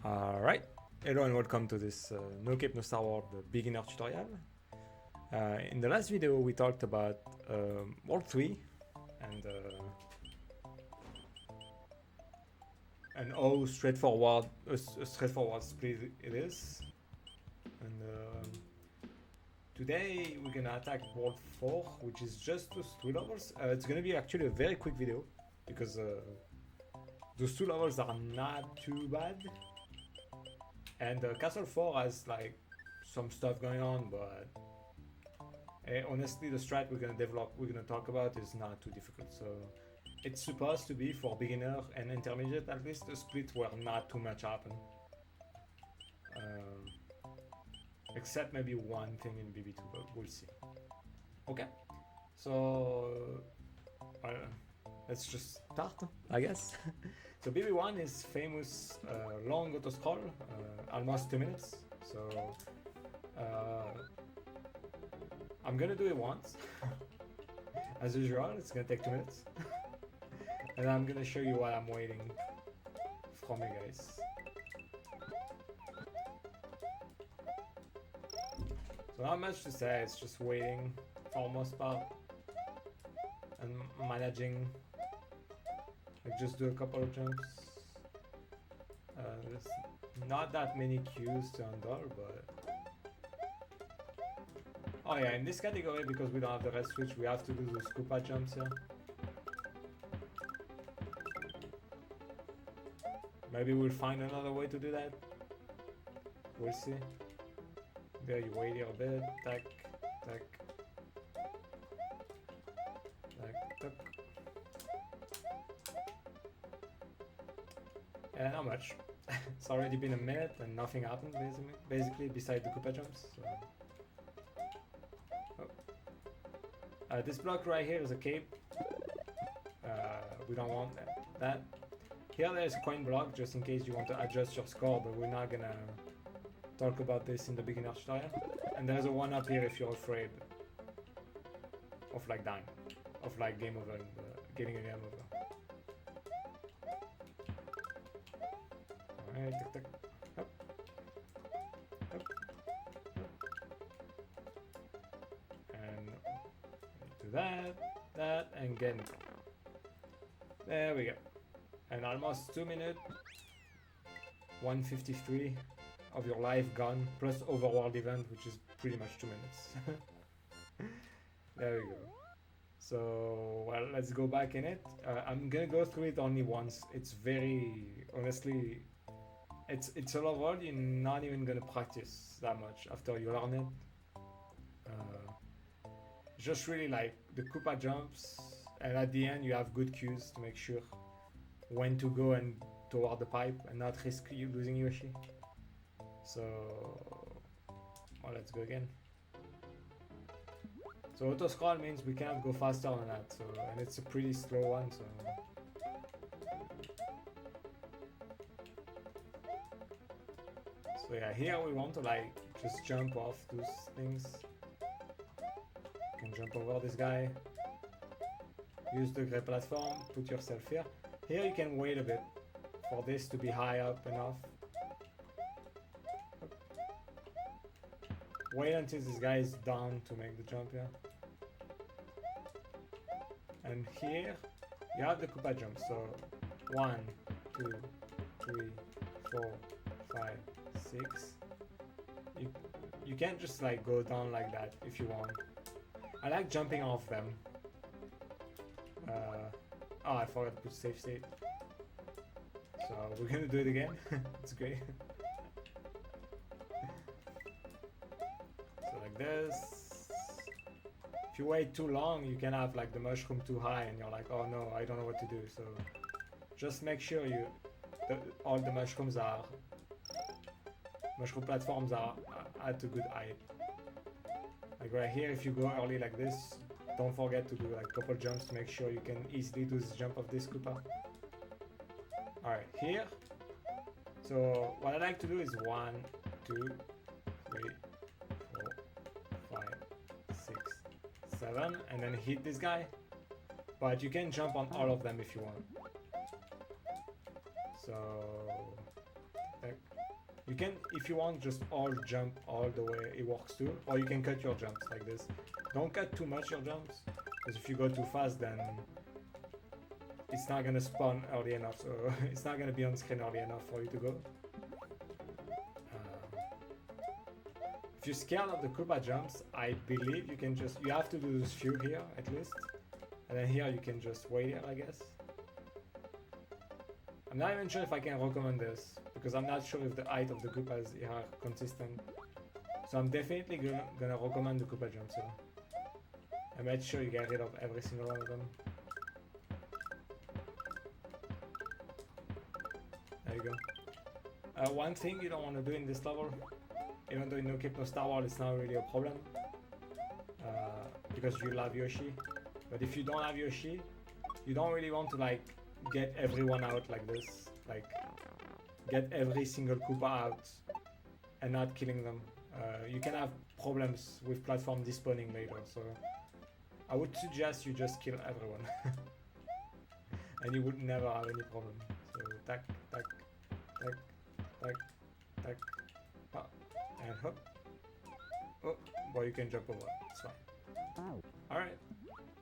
Alright, hello and welcome to this No Cape No Starworld beginner tutorial. In the last video we talked about World 3 and how straightforward a straightforward split it is. And today we're gonna attack World 4, which is just those two levels. It's gonna be actually a very quick video because those two levels are not too bad. And Castle 4 has like some stuff going on, but honestly the strat we're gonna talk about is not too difficult. So it's supposed to be for beginner and intermediate at least a split where not too much happen. Except maybe one thing in BB2, but we'll see. Okay, so let's just start, I guess. So BB1 is famous long auto scroll, almost 2 minutes. So I'm gonna do it once. As usual, it's gonna take 2 minutes. And I'm gonna show you what I'm waiting from you guys. So not much to say, it's just waiting for most part and managing. Like just do a couple of jumps. There's not that many cues to handle, but oh yeah, in this category, because we don't have the red switch, we have to do those Koopa jumps here. Maybe we'll find another way to do that. We'll see. There, you wait here a bit. Tack, tack, tack, tack. Yeah, not much. It's already been a minute and nothing happened basically besides the Koopa jumps. So. Oh. This block right here is a cape. We don't want that. Here there's a coin block just in case you want to adjust your score, but we're not gonna talk about this in the beginner tutorial. And there's a one up here if you're afraid of like dying, of like game over, getting a game over. Alright, tick, tick. Up. Up. Up. And do that, and get it. There we go. And almost 2 minutes, 153 of your life gone, plus overworld event, which is pretty much 2 minutes. There we go. So, well, let's go back in it. I'm gonna go through it only once. It's very, honestly, it's a level you're not even gonna practice that much after you learn it. Just really like the Koopa jumps, and at the end you have good cues to make sure when to go and toward the pipe and not risk you losing Yoshi. So, well, let's go again. So auto scroll means we can't go faster than that. So, and it's a pretty slow one. So. So yeah, here we want to like just jump off those things. You can jump over this guy. Use the gray platform, put yourself here. Here you can wait a bit for this to be high up enough. Wait until this guy is down to make the jump here. And here you have the Koopa jump. So 1, 2, 3, 4, 5, 6. You can't just like go down like that if you want. I like jumping off them. Oh, I forgot to put safe state. So we're gonna do it again. It's great. So like this. If you wait too long, you can have like the mushroom too high and you're like, oh no, I don't know what to do. So just make sure all the mushroom platforms are at a good height. Like right here, if you go early like this, don't forget to do like a couple jumps to make sure you can easily do this jump of this Koopa. Alright, here. So what I like to do is 1, 2, 3, 4, 5, 6, 7, and then hit this guy. But you can jump on all of them if you want. So You can, if you want, just all jump all the way, it works too. Or you can cut your jumps like this. Don't cut too much your jumps, because if you go too fast, then it's not gonna spawn early enough, so it's not gonna be on screen early enough for you to go. If you're scared of the Koopa jumps, I believe you can just, you have to do those few here at least. And then here you can just wait here, I guess. I'm not even sure if I can recommend this, because I'm not sure if the height of the Koopas are consistent. So I'm definitely gonna recommend the Koopa jumps here. And make sure you get rid of every single one of them. There you go. One thing you don't want to do in this level, even though in No Cape No Starworld it's not really a problem, because you love Yoshi. But if you don't have Yoshi, you don't really want to like get everyone out like this, like get every single Koopa out and not killing them. You can have problems with platform despawning later, so I would suggest you just kill everyone. And you would never have any problem. So tack, tack, tack, tack, tack, hop, and hop. Oh, boy, you can jump over, it's fine. Alright,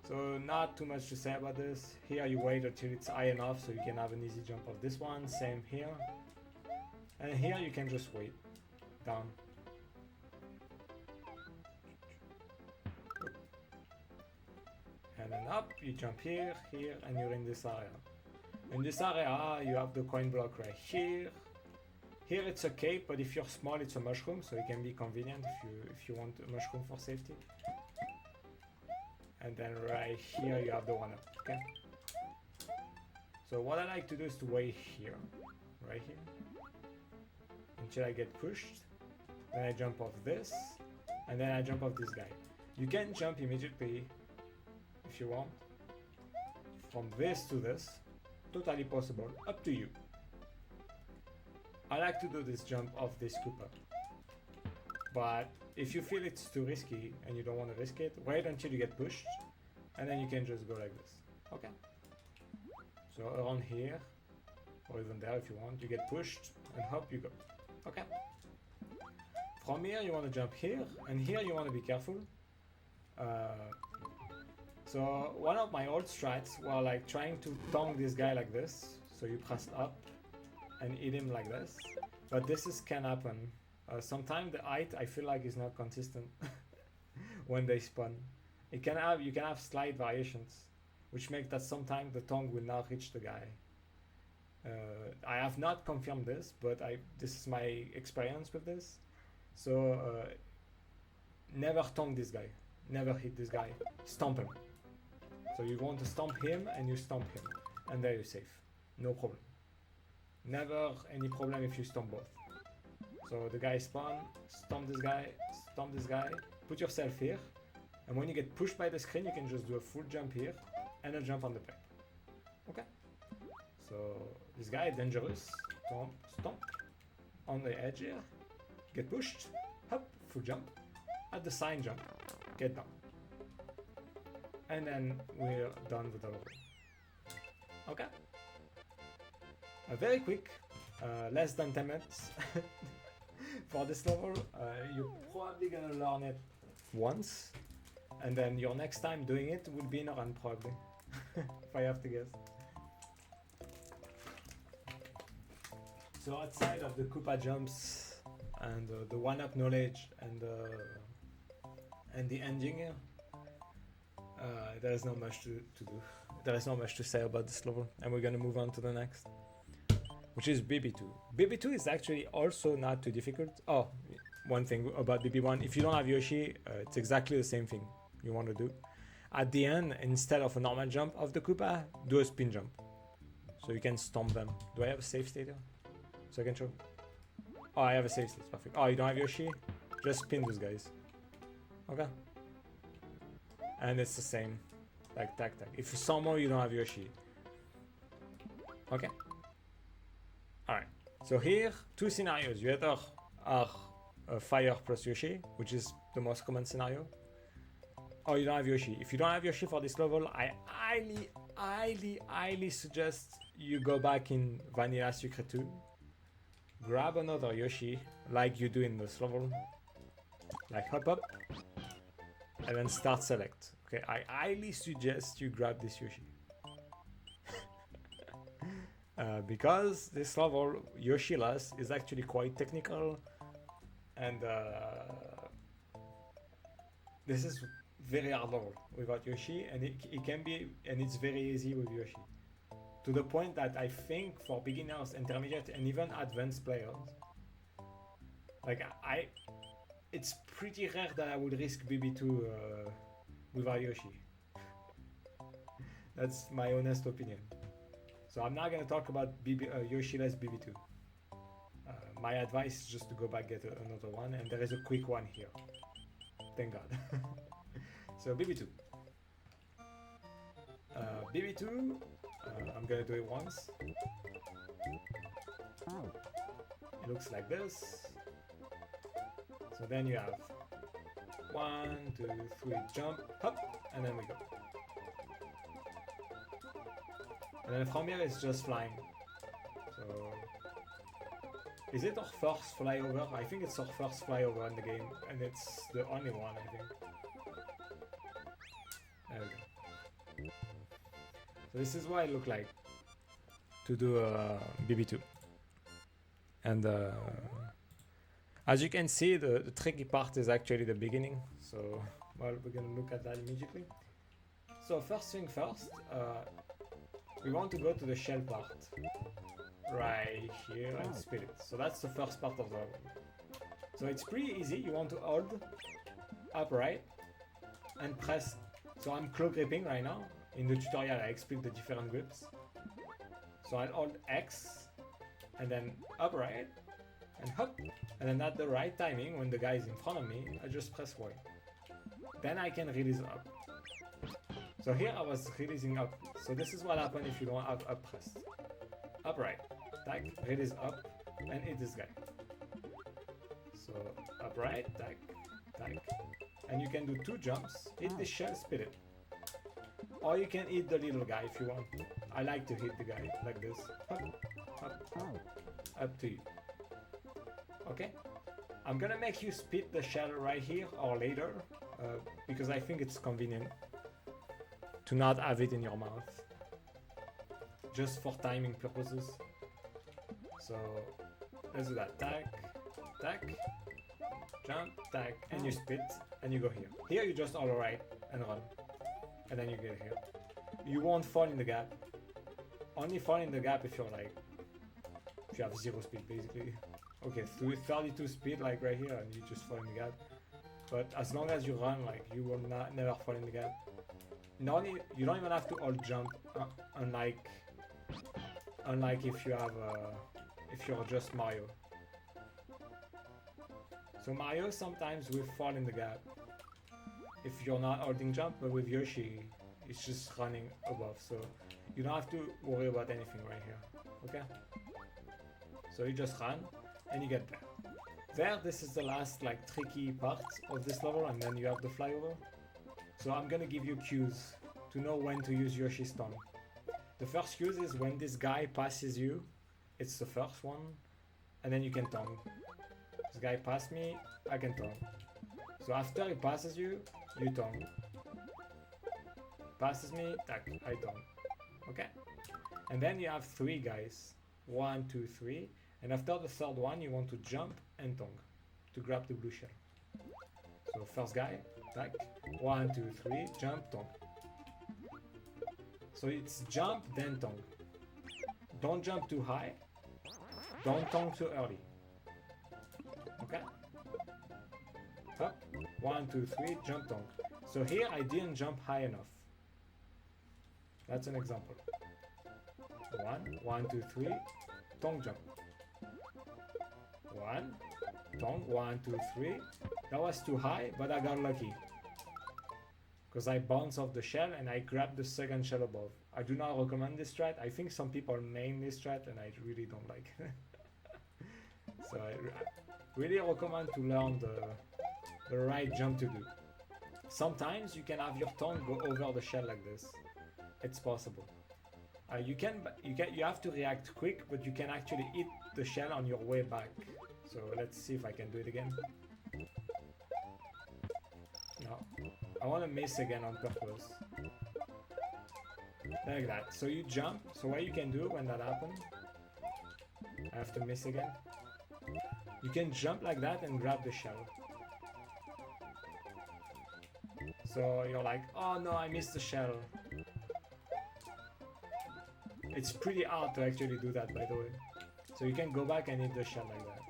so not too much to say about this. Here you wait until it's high enough so you can have an easy jump of this one, same here. And here you can just wait, down. And then up, you jump here, here, and you're in this area. In this area, you have the coin block right here. Here it's okay, but if you're small, it's a mushroom, so it can be convenient if you want a mushroom for safety. And then right here, you have the one up, okay? So what I like to do is to wait here, right here, until I get pushed. Then I jump off this, and then I jump off this guy. You can jump immediately if you want, from this to this, totally possible, up to you. I like to do this jump off this Koopa, but if you feel it's too risky and you don't want to risk it, wait until you get pushed, and then you can just go like this, okay? So around here, or even there if you want, you get pushed, and hop you go, okay? From here you want to jump here, and here you want to be careful. So one of my old strats were like trying to tongue this guy like this. So you press up and hit him like this. But this can happen. Sometimes the height I feel like is not consistent when they spawn. You can have slight variations, which make that sometimes the tongue will not reach the guy. I have not confirmed this, but this is my experience with this. So never tongue this guy. Never hit this guy. Stomp him. So you want to stomp him and you stomp him, and there you're safe, no problem. Never any problem if you stomp both. So the guy spawn, stomp this guy, put yourself here, and when you get pushed by the screen, you can just do a full jump here and a jump on the pipe. Okay. So this guy is dangerous. Stomp, stomp on the edge here. Get pushed. Hop, full jump. At the sign jump. Get down. And then we're done with the level. Okay. Very quick, less than 10 minutes for this level. You're probably gonna learn it once, and then your next time doing it will be in a run probably, if I have to guess. So outside of the Koopa jumps and the one-up knowledge and the ending here, there is not much to do. There is not much to say about this level, and we're gonna move on to the next, which is BB2. BB2 is actually also not too difficult. Oh, one thing about BB1, if you don't have Yoshi, it's exactly the same thing you want to do. At the end, instead of a normal jump of the Koopa, do a spin jump. So you can stomp them. Do I have a save state here? So I can show. Oh, I have a save state, perfect. Oh, you don't have Yoshi? Just spin those guys. Okay. And it's the same, like tack tack. If somehow you don't have Yoshi. Okay. Alright, so here, two scenarios. You either are Fire plus Yoshi, which is the most common scenario, or you don't have Yoshi. If you don't have Yoshi for this level, I highly suggest you go back in Vanilla Secret 2. grab another Yoshi like you do in this level. Like hop up and then start select. Okay, I highly suggest you grab this Yoshi. Because this level, Yoshi-less, is actually quite technical, and this is very hard level without Yoshi, and it can be, and it's very easy with Yoshi. To the point that I think for beginners, intermediate, and even advanced players, like it's pretty rare that I would risk BB2 without Yoshi. That's my honest opinion. So I'm not gonna talk about Yoshi-less BB2. My advice is just to go back get another one, and there is a quick one here. Thank God. So BB2. BB2, I'm gonna do it once. It looks like this. So then you have 1, 2, 3, jump, hop, and then we go. And then from here it's just flying. So is it our first flyover? I think it's our first flyover in the game, and it's the only one, I think. There we go. So this is what it looked like to do BB2. And as you can see, the tricky part is actually the beginning. So well, we're gonna look at that immediately. So first thing first, we want to go to the shell part. Right here and split it. So that's the first part of the level. So it's pretty easy. You want to hold upright and press. So I'm claw gripping right now. In the tutorial I explain the different grips. So I'll hold X and then upright and hop, and then at the right timing when the guy is in front of me I just press Y. Then I can release up. So here I was releasing up. So this is what happens if you don't have up pressed. Upright, tack, release up, and hit this guy. So upright, tack, tack, and you can do 2 jumps, hit the shell, spit it. Or you can hit the little guy if you want. I like to hit the guy like this. Hop, hop, up to you. Okay? I'm gonna make you spit the shell right here or later, because I think it's convenient to not have it in your mouth. Just for timing purposes. So let's do that. Tack, tack, jump, tack, and you spit, and you go here. Here you just all right and run. And then you get here. You won't fall in the gap. Only fall in the gap if you're like, if you have 0 speed basically. Okay, 32 speed like right here, and you just fall in the gap. But as long as you run, like you will never fall in the gap. You don't even have to all jump, unlike if you have if you're just Mario. So Mario sometimes will fall in the gap if you're not holding jump, but with Yoshi it's just running above, so you don't have to worry about anything right here. Okay, so you just run and you get there. This is the last like tricky part of this level, and then you have the flyover. So I'm gonna give you cues to know when to use Yoshi's tongue. The first cue is when this guy passes you, it's the first one, and then you can tongue. This guy passed me, I can tongue. So after he passes you, you tongue. Passes me, tack, I tongue. Okay? And then you have 3 guys. 1, 2, 3. And after the third one, you want to jump and tongue to grab the blue shell. So first guy, tack, 1, 2, 3, jump, tongue. So it's jump, then tongue. Don't jump too high. Don't tongue too early. Okay? Up, 1, 2, 3, jump, tongue. So here I didn't jump high enough. That's an example. 1, 2, 3, tongue jump. 1, tongue, 1, 2, 3. That was too high, but I got lucky. Because I bounced off the shell and I grabbed the second shell above. I do not recommend this strat. I think some people main this strat and I really don't like it. So I really recommend to learn the right jump to do. Sometimes you can have your tongue go over the shell like this. It's possible. You have to react quick, but you can actually hit the shell on your way back. So let's see if I can do it again. No, I want to miss again on purpose. Like that. So you jump. So what you can do when that happens, I have to miss again. You can jump like that and grab the shell. So you're like, oh no, I missed the shell. It's pretty hard to actually do that, by the way. So you can go back and hit the shell like that.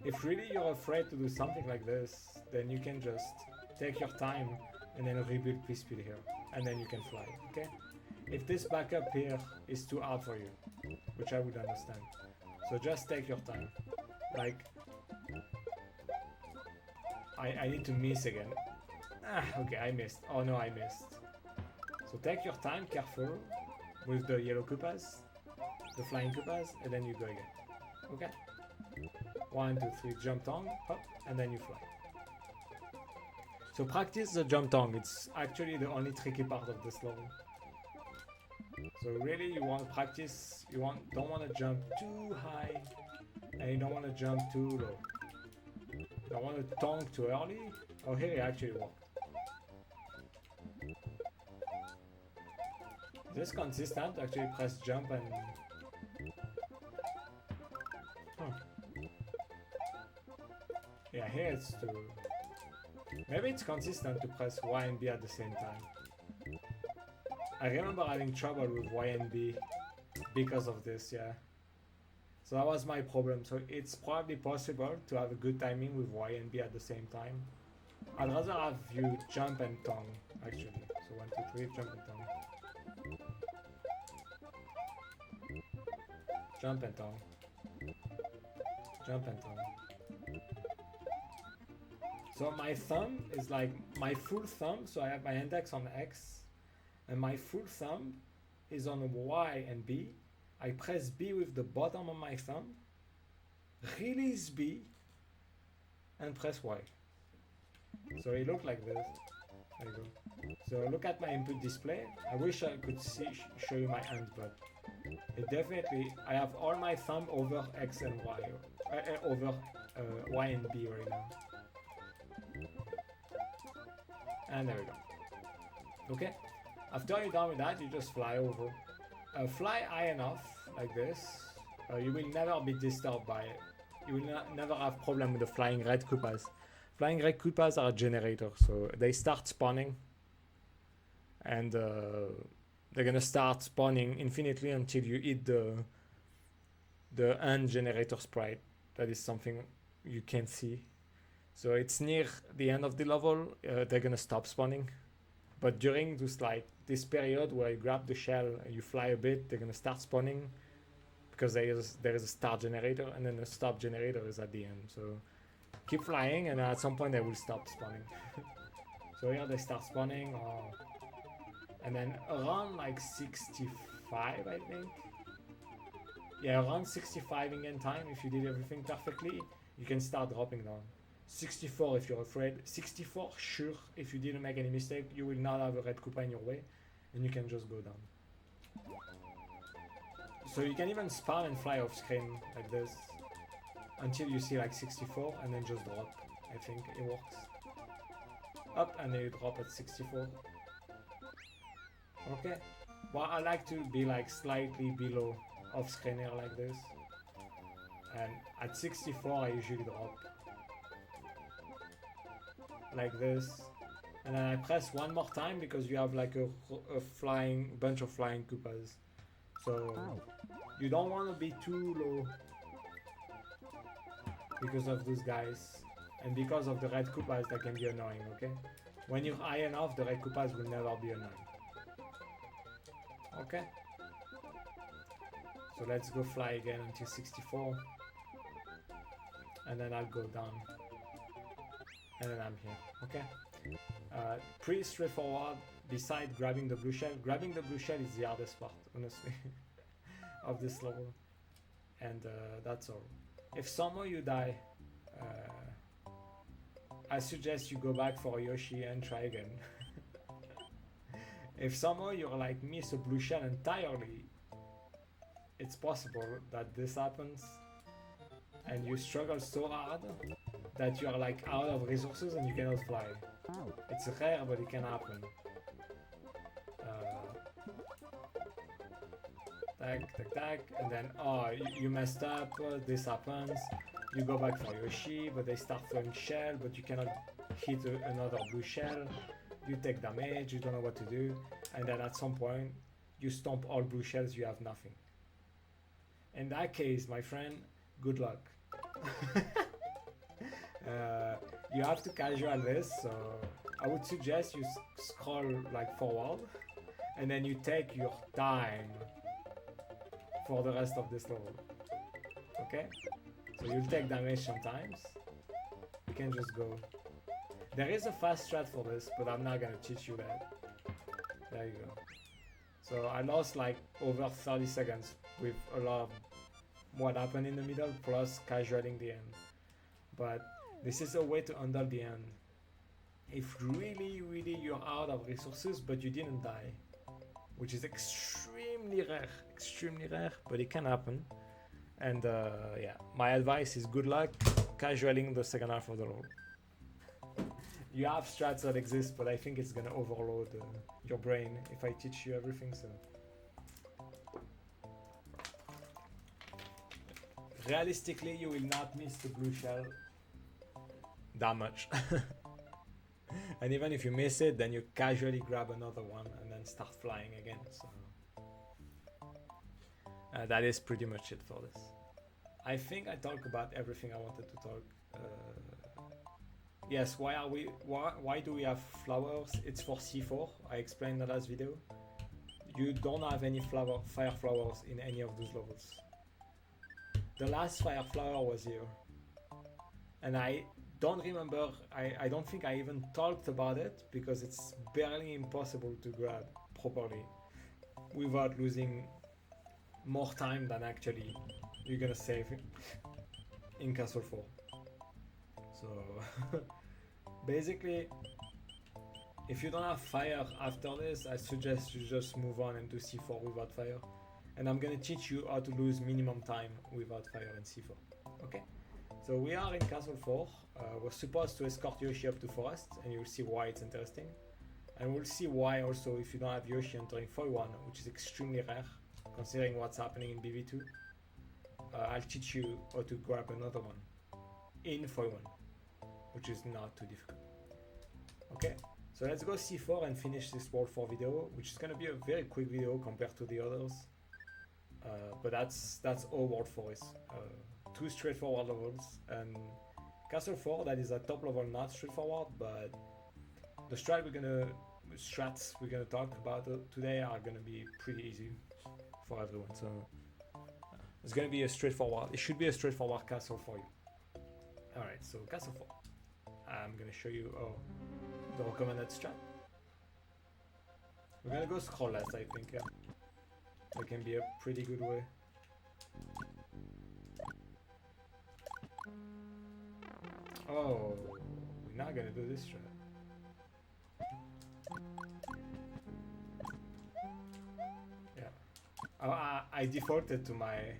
If really you're afraid to do something like this, then you can just take your time and then rebuild P-speed here. And then you can fly, okay? If this backup here is too hard for you, which I would understand. So just take your time. Like, I need to miss again. Ah, okay, I missed. Oh no, I missed. So take your time, careful, with the yellow Koopas, the flying Koopas, and then you go again. Okay? 1, 2, 3, jump tongue, hop, and then you fly. So practice the jump tongue. It's actually the only tricky part of this level. So really, you want to practice. You don't want to jump too high, and you don't want to jump too low. You don't want to tongue too early. Oh, here it actually worked. Is this consistent? Actually, press jump and. Huh. Yeah, here it's too. Maybe it's consistent to press Y and B at the same time. I remember having trouble with Y and B because of this, yeah. So that was my problem. So it's probably possible to have a good timing with Y and B at the same time. I'd rather have you jump and tongue, actually. So 1, 2, 3, jump and tongue. Jump and tongue. Jump and tongue. So my thumb is like my full thumb, so I have my index on X, and my full thumb is on Y and B. I press B with the bottom of my thumb, release B, and press Y. So it looks like this. There you go. So look at my input display. I wish I could show you my hand, but it definitely, I have all my thumb over X and Y, over Y and B right now. And there we go. Okay. After you're done with that, you just fly over. Fly high enough, like this. You will never be disturbed by it. You will never have problem with the flying red Koopas. Flying red Koopas are generators, so they start spawning. And they're gonna start spawning infinitely until you hit the end generator sprite. That is something you can see. So it's near the end of the level, they're gonna stop spawning. But during this period where you grab the shell and you fly a bit, they're gonna start spawning because there is a start generator, and then the stop generator is at the end. So keep flying, and at some point they will stop spawning. So here they start spawning, and then around like 65, I think. Yeah, around 65 in-game time, if you did everything perfectly, you can start dropping down. 64 if you're afraid. 64 sure, if you didn't make any mistake, you will not have a red Koopa in your way, and you can just go down. So you can even spam and fly off screen like this until you see like 64, and then just drop. I think it works. Up, and then you drop at 64. Okay. Well, I like to be like slightly below off screen here like this, and at 64 I usually drop like this, and then I press one more time because you have like a bunch of flying Koopas, so you don't want to be too low because of those guys, and because of the red Koopas that can be annoying. Okay, when you're high enough, the red Koopas will never be annoying. Okay, so let's go fly again until 64, and then I'll go down. And then I'm here, okay? Pretty straightforward, beside grabbing the blue shell. Grabbing the blue shell is the hardest part, honestly, of this level. And that's all. If somehow you die, I suggest you go back for Yoshi and try again. If somehow you're like miss a blue shell entirely, it's possible that this happens and you struggle so hard that you are like out of resources and you cannot fly. It's rare, but it can happen. Tag, and then you messed up, this happens. You go back for Yoshi, but they start throwing shell, but you cannot hit another blue shell. You take damage, you don't know what to do, and then at some point, you stomp all blue shells, you have nothing. In that case, my friend, good luck. You have to casual this, so I would suggest you scroll like forward, and then you take your time for the rest of this level. Okay? So you'll take damage sometimes. You can just go. There is a fast strat for this, but I'm not gonna teach you that. There you go. So I lost like over 30 seconds with a lot of what happened in the middle plus casualing the end. But this is a way to handle the end. If really you're out of resources but you didn't die, which is extremely rare, but it can happen. And yeah, my advice is good luck casualing the second half of the level. You have strats that exist, but I think it's gonna overload your brain if I teach you everything. So realistically, you will not miss the blue shell that much. And even if you miss it, then you casually grab another one and then start flying again. So that is pretty much it for this. I think I talked about everything I wanted to talk. Yes, why do we have flowers? It's for C4. I explained in the last video. You don't have any fire flowers in any of those levels. The last fire flower was here. And I don't remember, I don't think I even talked about it because it's barely impossible to grab properly without losing more time than actually you're gonna save in Castle 4. So basically, if you don't have fire after this, I suggest you just move on into C4 without fire. And I'm gonna teach you how to lose minimum time without fire in C4. Okay? So we are in Castle 4. We're supposed to escort Yoshi up to Forest, and you'll see why it's interesting. And we'll see why also if you don't have Yoshi entering Foy 1, which is extremely rare, considering what's happening in BV2. I'll teach you how to grab another one in Foy 1, which is not too difficult. Okay, so let's go C4 and finish this World 4 video, which is gonna be a very quick video compared to the others. But that's all World 4 is. Two straightforward levels, and Castle 4 that is a top level, not straightforward, but the strats we're gonna talk about today are gonna be pretty easy for everyone. So it's gonna be a straightforward. It should be a straightforward castle for you. All right, so Castle 4. I'm gonna show you the recommended strat. We're gonna go scrollless, I think. Yeah, that can be a pretty good way. Oh, we're not gonna do this strat. Yeah. I defaulted to my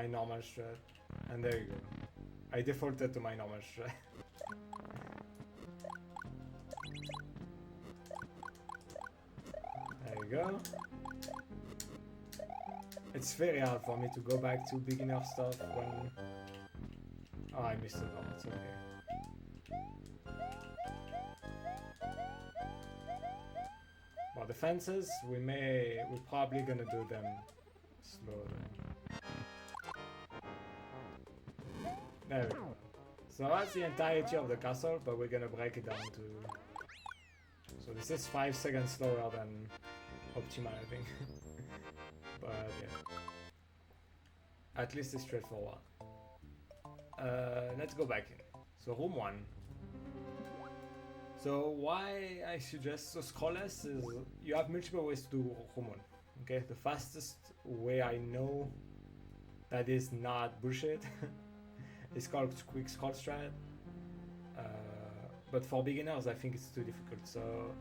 normal strat, and there you go. I defaulted to my normal strat. There you go. It's very hard for me to go back to beginner stuff when... Oh, I missed it. Oh, it's okay. Well, the fences, we're probably gonna do them slowly. There we go. So that's the entirety of the castle, but we're gonna break it down to... So this is 5 seconds slower than optimal, I think. But yeah. At least it's straightforward. Let's go back in. So room 1. So why I suggest scrollless is you have multiple ways to do room 1. Okay, the fastest way I know that is not bullshit is called quick scroll strat. But for beginners I think it's too difficult. So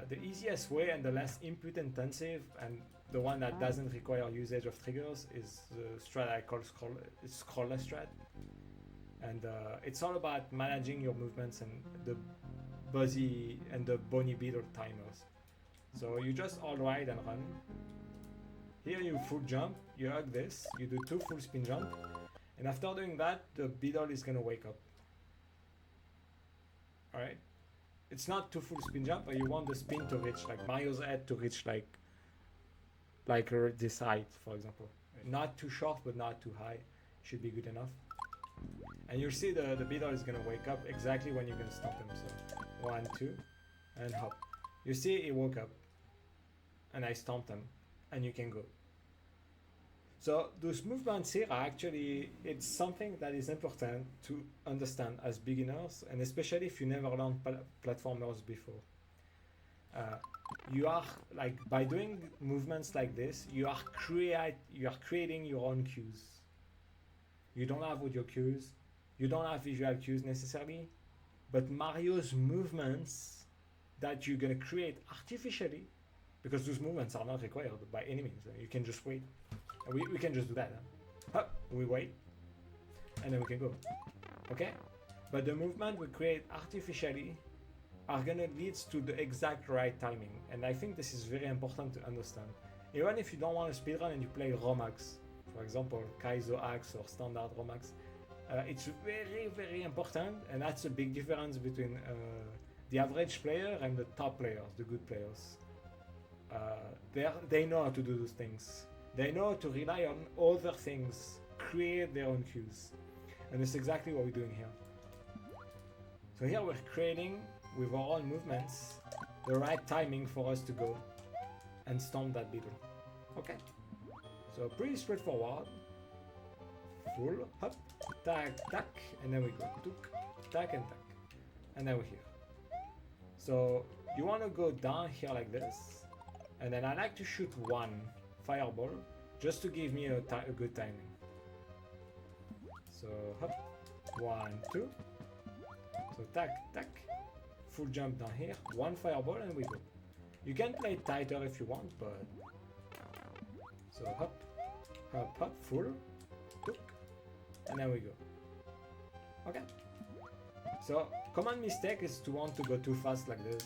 the easiest way and the less input intensive and the one that doesn't require usage of triggers, is the strat I call scrollless strat. And it's all about managing your movements and the buzzy and the bony beetle timers. So you just all ride and run. Here you full jump, you hug this, you do 2 full spin jump, and after doing that, the beetle is gonna wake up. Alright? It's not 2 full spin jump, but you want the spin to reach like Mario's head to reach like this height, for example. Not too short, but not too high. Should be good enough. And you'll see the beetle is gonna wake up exactly when you're gonna stop him. So 1, 2, and hop. You see he woke up, and I stomped him, and you can go. So those movements here are actually, it's something that is important to understand as beginners, and especially if you never learned platformers before. You are like, by doing movements like this, you are creating your own cues. You don't have audio cues, you don't have visual cues necessarily, but Mario's movements that you're gonna create artificially, because those movements are not required by any means. You can just wait. We can just do that. Huh? We wait, and then we can go. Okay? But the movement we create artificially are gonna lead to the exact right timing, and I think this is very important to understand. Even if you don't want to speedrun and you play Romax, for example, Kaizo Axe or standard Romax, it's very, very important, and that's a big difference between the average player and the top players, the good players. They know how to do those things. They know how to rely on other things, create their own cues. And that's exactly what we're doing here. So here we're creating, with our own movements, the right timing for us to go and stomp that beetle. Okay. So pretty straightforward. Full, hop, tack, tack, and then we go. Tuk, tack, and tack. And then we're here. So you want to go down here like this. And then I like to shoot 1 fireball just to give me a good timing. So hop, 1, 2. So tack, tack, full jump down here, 1 fireball, and we go. You can play it tighter if you want, but so hop, hop, hop, full, took, and then we go. Okay. So common mistake is to want to go too fast like this,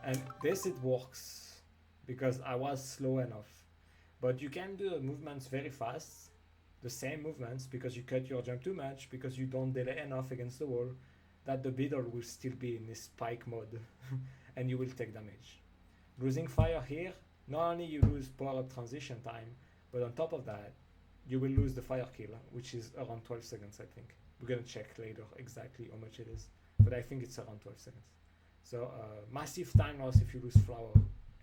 and this it works because I was slow enough. But you can do the movements very fast, the same movements, because you cut your jump too much, because you don't delay enough against the wall, that the beetle will still be in this spike mode and you will take damage. Losing fire here, not only you lose power up transition time, but on top of that, you will lose the fire kill, which is around 12 seconds, I think. We're gonna check later exactly how much it is, but I think it's around 12 seconds. So massive time loss if you lose flower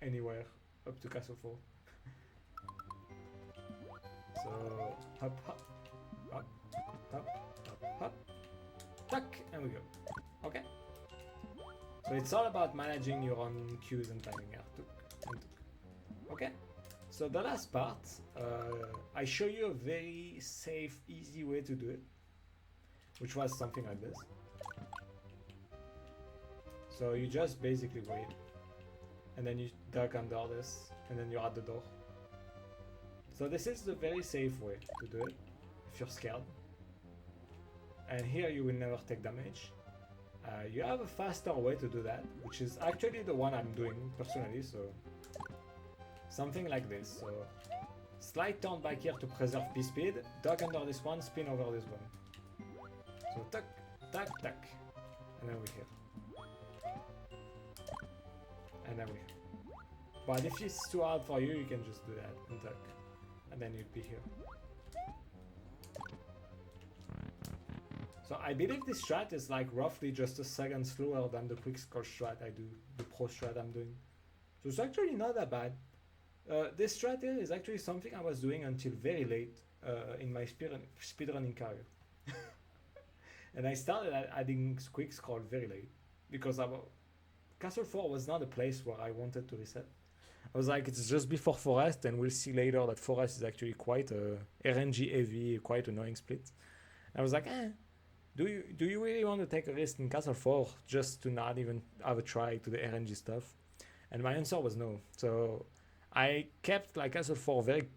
anywhere up to Castle 4. So hop, hop, hop, hop, hop, hop, tuck, and we go. Okay. So it's all about managing your own cues and timing here. Tuk and tuk. Okay. So the last part, I show you a very safe, easy way to do it, which was something like this. So you just basically wait, and then you duck under this, and then you're at the door. So this is the very safe way to do it, if you're scared. And here you will never take damage. You have a faster way to do that, which is actually the one I'm doing personally, so something like this. So slight turn back here to preserve P-speed, duck under this one, spin over this one. So tuck, tuck, tuck, and then we're here. And then we're here. But if it's too hard for you, you can just do that and tuck, and then you'd be here. So I believe this strat is like roughly just a second slower than the quick scroll strat I do, the pro strat I'm doing. So it's actually not that bad. This strat here is actually something I was doing until very late in my speedrunning career. And I started adding quick scroll very late because Castle 4 was not a place where I wanted to reset. I was like, it's just before Forest, and we'll see later that Forest is actually quite a RNG heavy, quite annoying split. I was like, do you really want to take a risk in Castle 4 just to not even have a try to the RNG stuff? And my answer was no. So I kept like Castle 4 very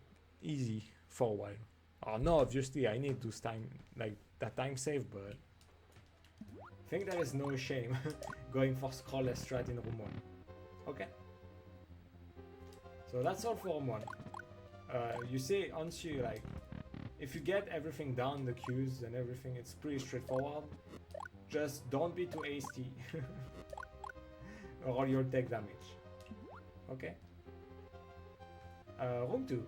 easy for a while. Oh no, obviously I need those time, like that time save, but I think there is no shame going for scrollless strat in room 1. Okay. So that's all for room 1. You see, once you like, if you get everything down, the cues and everything, it's pretty straightforward. Just don't be too hasty or you'll take damage. Okay. Room 2.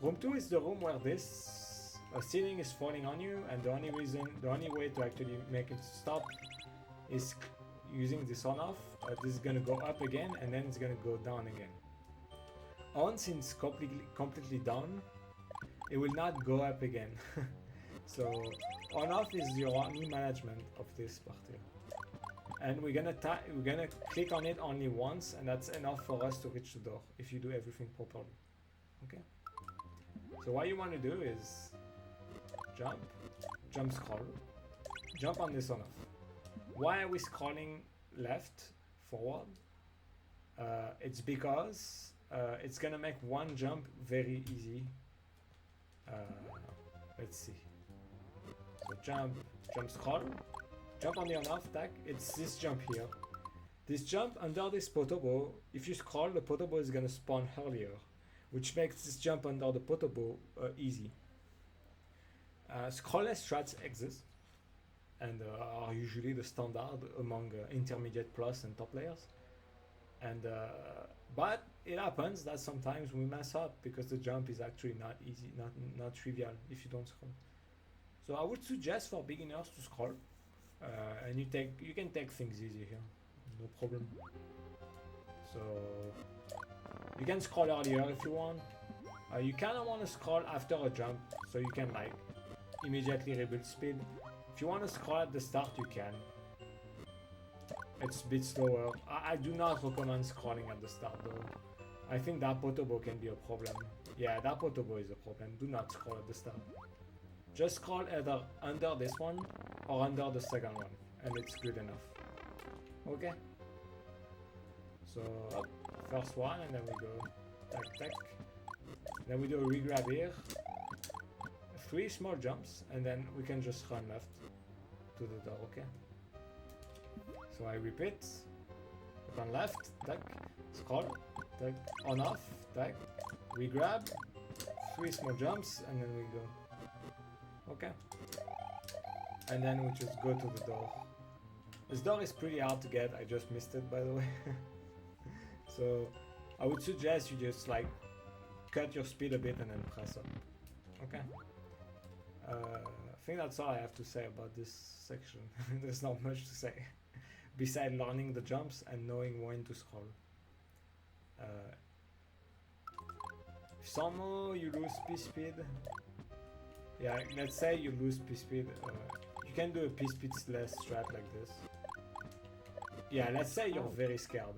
Room 2 is the room where this ceiling is falling on you, and the only way to actually make it stop is using this on off. This is gonna go up again, and then it's gonna go down again. Once it's completely down, it will not go up again. So on off is your only management of this part here. And we're gonna click on it only once, and that's enough for us to reach the door if you do everything properly. Okay. So what you want to do is jump scroll, jump on this on off. Why are we scrolling left forward? It's because it's gonna make one jump very easy. Let's see. So jump scroll, jump on the on off tag. It's this jump here. This jump under this potobo, if you scroll, the potobo is gonna spawn earlier, which makes this jump under the potobo easy. Scrollless strats exist and are usually the standard among intermediate plus and top players. And but it happens that sometimes we mess up because the jump is actually not easy, not trivial if you don't scroll. So I would suggest for beginners to scroll, and you can take things easy here, no problem. So you can scroll earlier if you want. You kind of want to scroll after a jump, so you can like immediately rebuild speed. If you want to scroll at the start, you can. It's a bit slower. I do not recommend scrolling at the start though. I think that potobo can be a problem. Yeah, that potobo is a problem. Do not scroll at the start. Just scroll either under this one or under the second one, and it's good enough. Okay. So first one, and then we go tack. Then we do a regrab here. 3 small jumps, and then we can just run left to the door. Okay. So I repeat. Run left, tack, scroll, tack, on off, tack, regrab, 3 small jumps, and then we go. Okay. And then we just go to the door. This door is pretty hard to get, I just missed it by the way. So I would suggest you just like cut your speed a bit and then press up. Okay. I think that's all I have to say about this section. There's not much to say. Besides learning the jumps and knowing when to scroll. If somehow you lose P-speed, yeah, let's say you lose P-speed, you can do a P-speed less strat like this. Yeah, let's say you're very scared.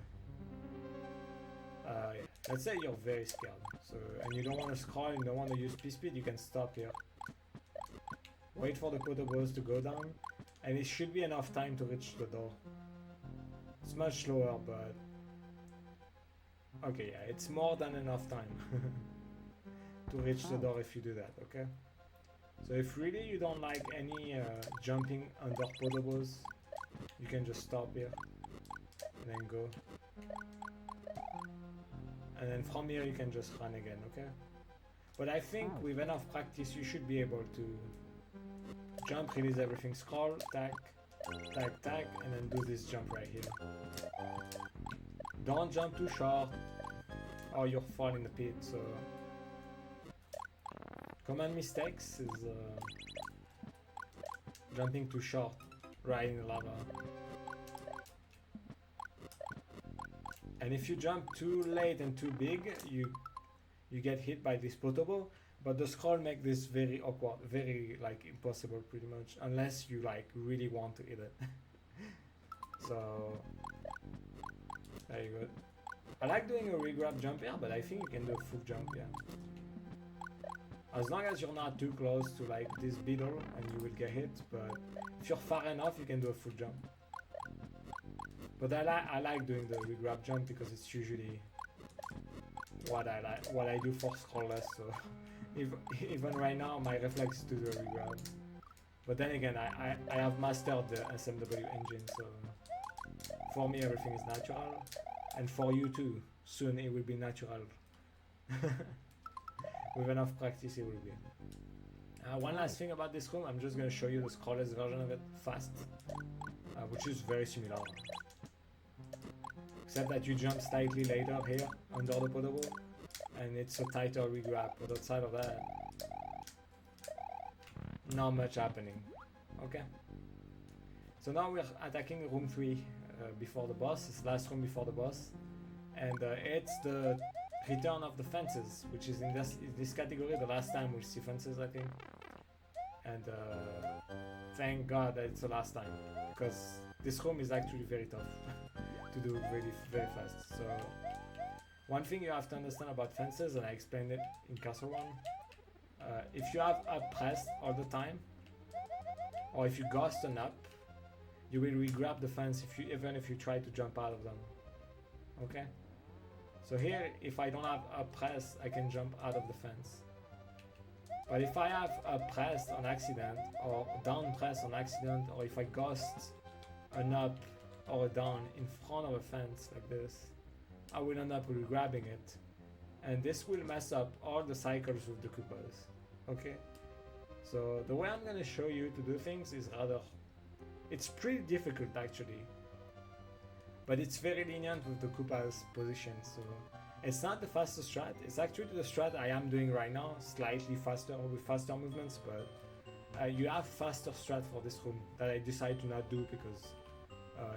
Yeah, let's say you're very scared. So, and you don't want to scroll, you don't want to use P-speed, you can stop here. Wait for the potobos to go down, and it should be enough time to reach the door. It's much slower, but okay, yeah, it's more than enough time to reach the door if you do that, okay? So if really you don't like any jumping under potobos, you can just stop here and then go. And then from here you can just run again, okay? But I think with enough practice you should be able to jump, release everything, scroll, tack, and then do this jump right here. Don't jump too short or you'll fall in the pit. So common mistakes is jumping too short right in the lava. And if you jump too late and too big, you get hit by this potobo. But the scroll make this very awkward, very like impossible pretty much, unless you like really want to hit it. So there you go. I like doing a regrab jump here, but I think you can do a full jump, yeah. As long as you're not too close to like this beetle and you will get hit, but if you're far enough you can do a full jump. But I like doing the regrab jump because it's usually what I do for scrollless. So even right now, my reflex is to do a regrab. But then again, I have mastered the SMW engine, so for me everything is natural, and for you too. Soon it will be natural. With enough practice, it will be. One last thing about this room, I'm just going to show you the scrollless version of it fast, which is very similar. Except that you jump slightly later here under the potable, and it's a tighter regrab. But outside of that, not much happening. Okay. So now we're attacking room 3 before the boss. It's the last room before the boss, and it's the return of the fences, which is in this category. The last time we'll see fences, I think. And thank God that it's the last time, because this room is actually very tough to do really very fast. So one thing you have to understand about fences, and I explained it in Castle Run, if you have up pressed all the time, or if you ghost an up, you will re-grab the fence even if you try to jump out of them. Okay? So here, if I don't have up press, I can jump out of the fence. But if I have up pressed on accident, or down press on accident, or if I ghost an up or a down in front of a fence like this, I will end up re-grabbing it. And this will mess up all the cycles with the Koopas. Okay? So the way I'm going to show you to do things is rather... It's pretty difficult actually. But it's very lenient with the Koopa's position, so... It's not the fastest strat, it's actually the strat I am doing right now, slightly faster with faster movements, but you have faster strat for this room that I decided to not do because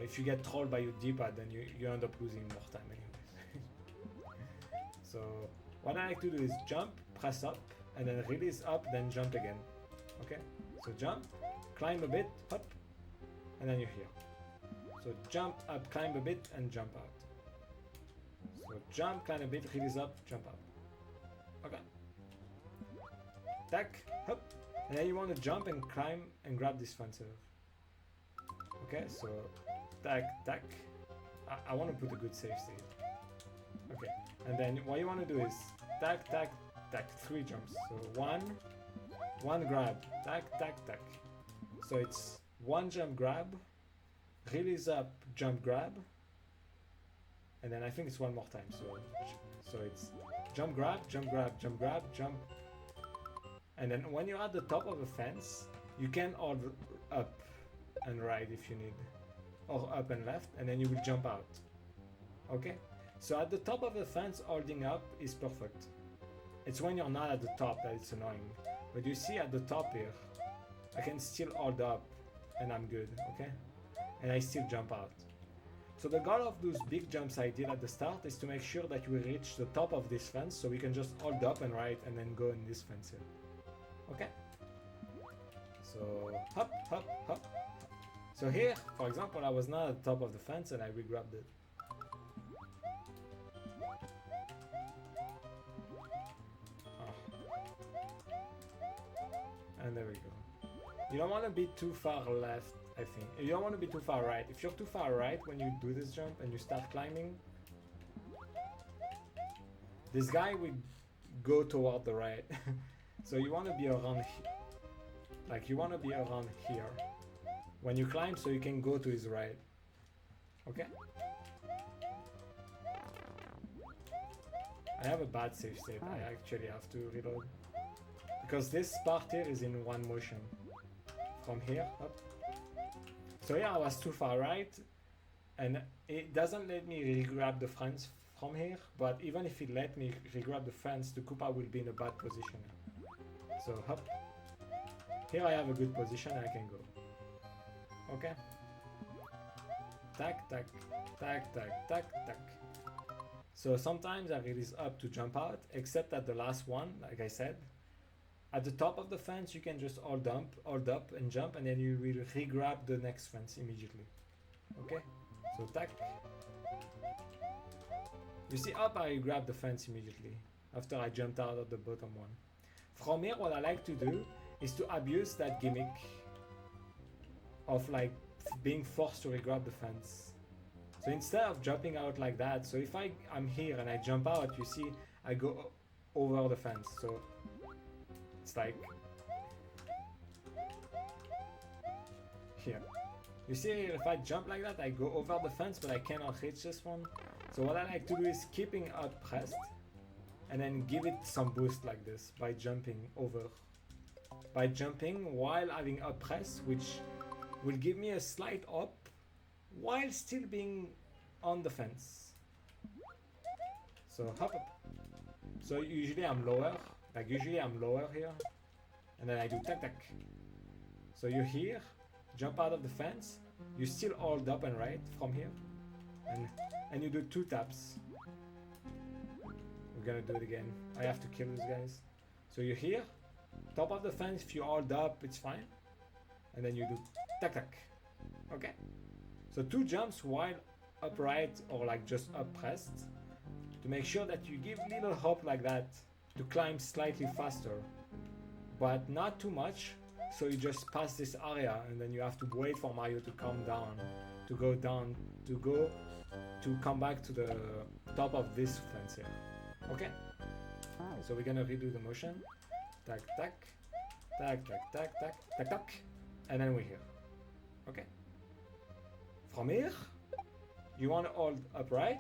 if you get trolled by your D-pad, then you end up losing more time anyways. So what I like to do is jump, press up, and then release up, then jump again. Okay? So jump, climb a bit, hop, and then you're here. So jump up, climb a bit, and jump out. So jump, climb a bit, release up, jump out. Okay. Tack, hop. And then you want to jump and climb and grab this fence here. Okay, so tack, tack. I want to put a good safe state. Okay, and then what you want to do is tack, tack, tack, 3 jumps. So one grab, tack, tack, tack. So it's 1 jump grab, release up, jump grab, and then I think it's 1 more time. So it's jump grab, jump grab, jump grab, jump. And then when you're at the top of a fence, you can hold up and right if you need, or up and left, and then you will jump out. Okay? So at the top of the fence, holding up is perfect. It's when you're not at the top that it's annoying. But you see at the top here, I can still hold up and I'm good, okay? And I still jump out. So the goal of those big jumps I did at the start is to make sure that we reach the top of this fence so we can just hold up and right and then go in this fence here. Okay? So hop, hop, hop. So here, for example, I was not at the top of the fence and I re-grabbed it. And there we go. You don't want to be too far left, I think. You don't want to be too far right. If you're too far right when you do this jump and you start climbing, this guy will go toward the right. So you want to be around like you want to be around here when you climb so you can go to his right. Okay? I have a bad save state. I actually have to reload. Because this part here is in one motion. From here up. So yeah, I was too far right. And it doesn't let me re-grab the fence from here. But even if it let me re-grab the fence, the Koopa will be in a bad position. So hop. Here I have a good position, I can go. Okay. Tack, tack, tack, tack, tack, tack. So sometimes I release up to jump out, except at the last one, like I said. At the top of the fence, you can just hold up and jump, and then you will re-grab the next fence immediately. Okay? So tack. You see up, I grab the fence immediately, after I jumped out of the bottom one. From here, what I like to do is to abuse that gimmick of like being forced to re-grab the fence. So instead of jumping out like that, so if I'm here and I jump out, you see I go over the fence. So it's like here. You see, if I jump like that, I go over the fence, but I cannot reach this one. So what I like to do is keeping up pressed and then give it some boost like this by jumping over. By jumping while having up press, which will give me a slight up while still being on the fence. So hop up. So usually I'm lower, like usually I'm lower here, and then I do tac tac. So you're here, jump out of the fence, you still hold up and right from here, and you do 2 taps. We're gonna do it again. I have to kill these guys. So you're here, top of the fence, if you hold up, it's fine. And then you do tac tac. Okay? So 2 jumps while upright or like just up pressed to make sure that you give little hop like that to climb slightly faster, but not too much. So you just pass this area and then you have to wait for Mario to come down, to go down, to come back to the top of this fence here. Okay? So we're gonna redo the motion. Tac tac, tac tac tac tac tac tac, and then we're here. Okay? From here, you want to hold upright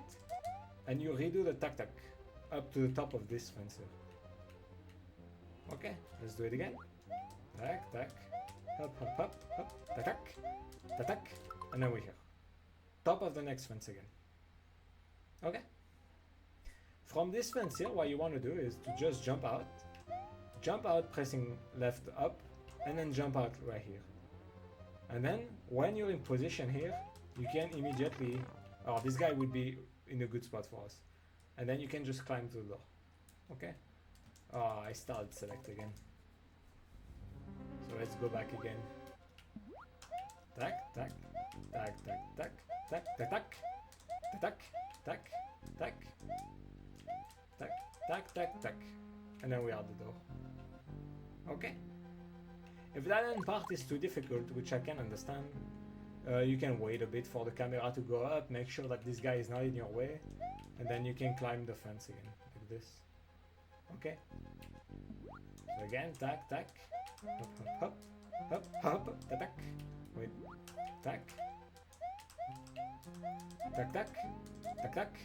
and you redo the tac tac up to the top of this fence here. Okay, let's do it again. Tac tac, hop hop hop hop, tac tac, tac tac, and then we're here. Top of the next fence again. Okay? From this fence here, what you want to do is to just jump out pressing left up, and then jump out right here. And then when you're in position here, you can immediately, oh, this guy would be in a good spot for us. And then you can just climb to the door. Okay? Oh, I started select again. So let's go back again. Tac, tac, tac, tac, tac, tac, tac, tac, tac, tac, tac, tac, tac, tac, tac, and then we are at the door. Okay. If that end part is too difficult, which I can understand, you can wait a bit for the camera to go up, make sure that this guy is not in your way, and then you can climb the fence again, like this. Okay. So again, tac, tac, hop, hop, hop, hop, hop, tac, tac, wait, tac, tac, tac, tac, tac,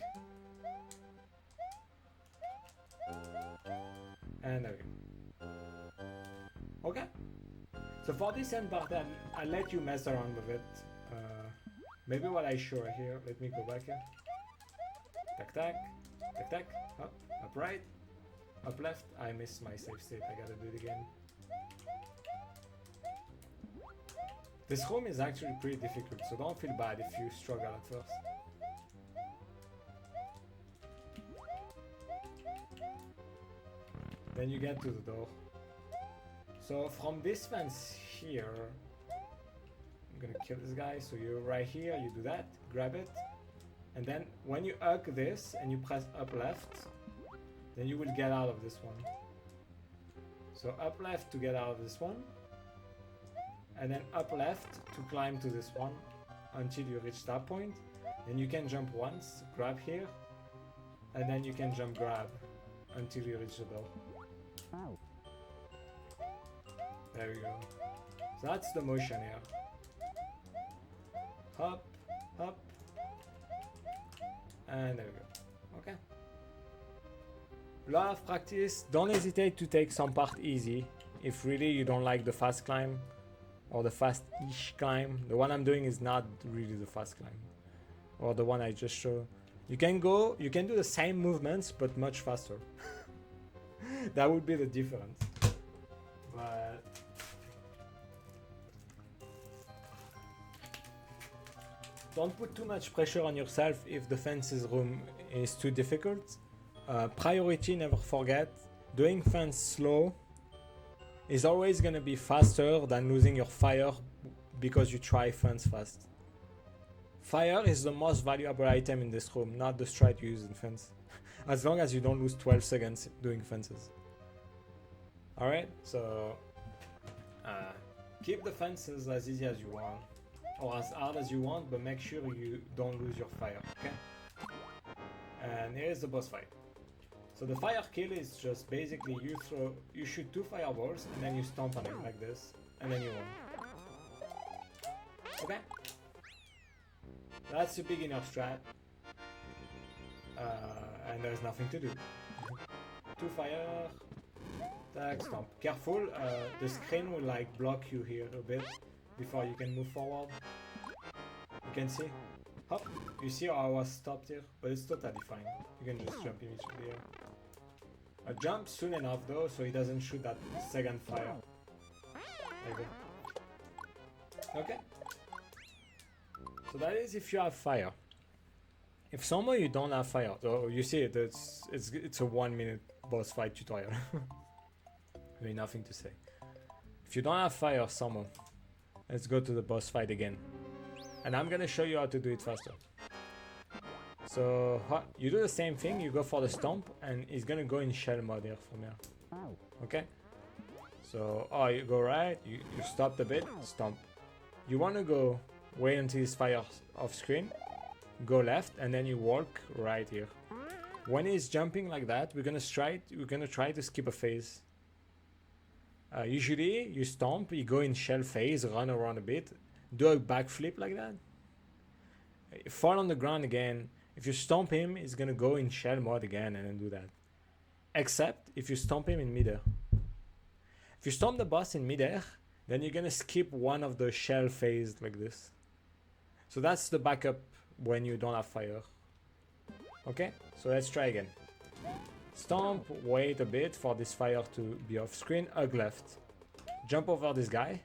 and there we go. Okay. So for this end part, I'll let you mess around with it. Maybe what I show here, let me go back here. Tac, tac, tac, tac, up, up right, up left. I missed my save state, I gotta do it again. This room is actually pretty difficult, so don't feel bad if you struggle at first. Then you get to the door. So from this fence here, I'm gonna kill this guy. So you're right here, you do that, grab it, and then when you hug this and you press up left, then you will get out of this one. So up left to get out of this one, and then up left to climb to this one until you reach that point. Then you can jump once, grab here, and then you can jump grab until you reach the door. Ow. There we go. So that's the motion here. Hop, hop, and there we go. Okay. A lot of practice. Don't hesitate to take some part easy if really you don't like the fast climb or the fast-ish climb. The one I'm doing is not really the fast climb, or the one I just showed. You can do the same movements but much faster. That would be the difference. But don't put too much pressure on yourself if the fences room is too difficult. Priority, never forget. Doing fence slow is always going to be faster than losing your fire because you try fence fast. Fire is the most valuable item in this room, not the stride you use in fence. As long as you don't lose 12 seconds doing fences. Alright, so keep the fences as easy as you want, or as hard as you want, but make sure you don't lose your fire, okay? And here's the boss fight. So the fire kill is just basically you shoot 2 fireballs and then you stomp on it like this, and then you won. Okay? That's the beginner strat. And there's nothing to do. 2 fire, tag, stomp. Careful, the screen will like block you here a bit before you can move forward. You can see, hop, you see how I was stopped here, but it's totally fine. You can just jump immediately here. Jump soon enough though, so he doesn't shoot that second fire. Like that. Okay. So that is if you have fire. If somehow you don't have fire, so you see it, it's a 1 minute boss fight tutorial. I mean, nothing to say. If you don't have fire somehow, let's go to the boss fight again. And I'm gonna show you how to do it faster. So you do the same thing, you go for the stomp, and he's gonna go in shell mode here from here. Okay? So, you go right, you stop a bit, stomp. You wanna go, wait until he's fires off screen, go left, and then you walk right here. When he's jumping like that, we're gonna try to skip a phase. Usually, you stomp, you go in shell phase, run around a bit, do a backflip like that, fall on the ground again. If you stomp him, he's gonna go in shell mode again and then do that. Except if you stomp him in midair. If you stomp the boss in midair, then you're gonna skip one of the shell phase like this. So that's the backup when you don't have fire. Okay, so let's try again. Stomp, wait a bit for this fire to be off screen, hug left. Jump over this guy,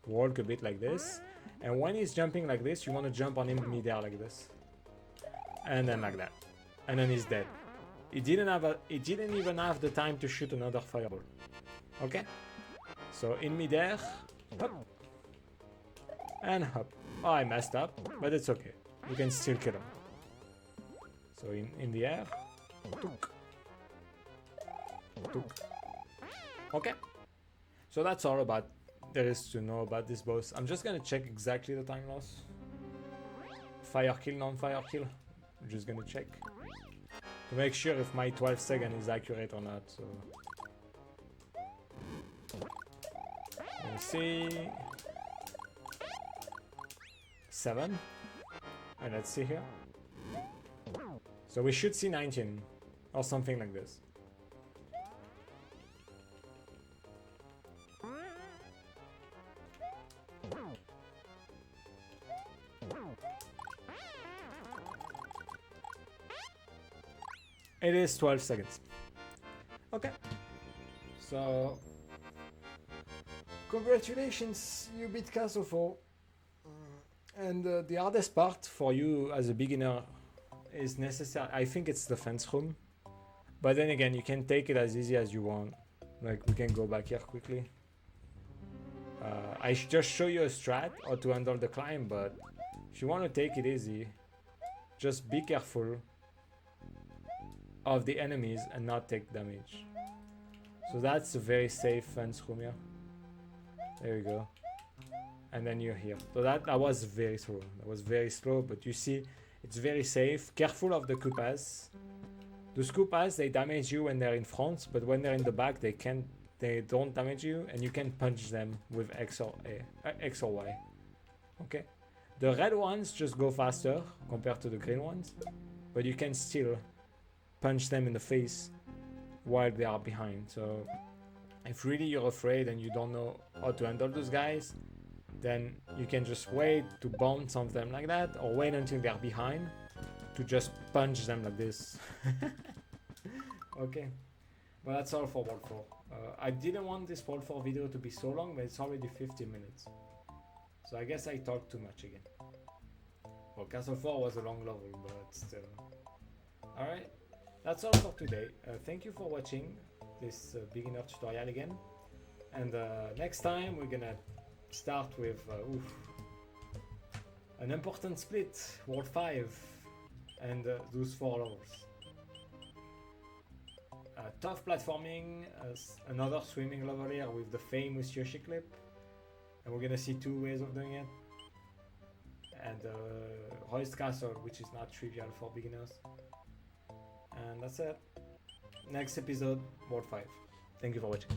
walk a bit like this, and when he's jumping like this, you want to jump on him midair like this. And then like that. And then he's dead. He didn't even have the time to shoot another fireball. Okay? So in midair, hop, and hop. Oh, I messed up, but it's okay. You can still kill him. So in the air, tuk, tuk. Okay? So that's all about there is to know about this boss. I'm just gonna check exactly the time loss. Fire kill, non-fire kill. I'm just gonna check to make sure if my 12 second is accurate or not. So let's see, 7, and let's see here. So we should see 19 or something like this. It is 12 seconds. Okay. So, congratulations, you beat Castle 4. And the hardest part for you as a beginner is necessary. I think it's the fence room. But then again, you can take it as easy as you want. Like, we can go back here quickly. I should just show you a strat how to handle the climb, but if you want to take it easy, just be careful of the enemies and not take damage. So that's a very safe fence room here. There we go. And then you're here. So that was very slow. That was very slow, but you see, it's very safe. Careful of the Koopas. The Koopas, they damage you when they're in front, but when they're in the back, they don't damage you, and you can punch them with X or Y. Okay. The red ones just go faster compared to the green ones, but you can still punch them in the face while they are behind. So if really you're afraid and you don't know how to handle those guys, then you can just wait to bounce on them like that, or wait until they're behind to just punch them like this. Okay, well, that's all for World 4. I didn't want this World 4 video to be so long, but it's already 50 minutes. So I guess I talked too much again. Well, Castle 4 was a long level, but still. Alright, that's all for today. Thank you for watching this beginner tutorial again. And next time we're gonna start with an important split, World 5, and those 4 levels. Tough platforming, another swimming level here with the famous Yoshi clip, and we're gonna see 2 ways of doing it, and Roy's Castle, which is not trivial for beginners, and that's it. next episode, World 5. Thank you for watching.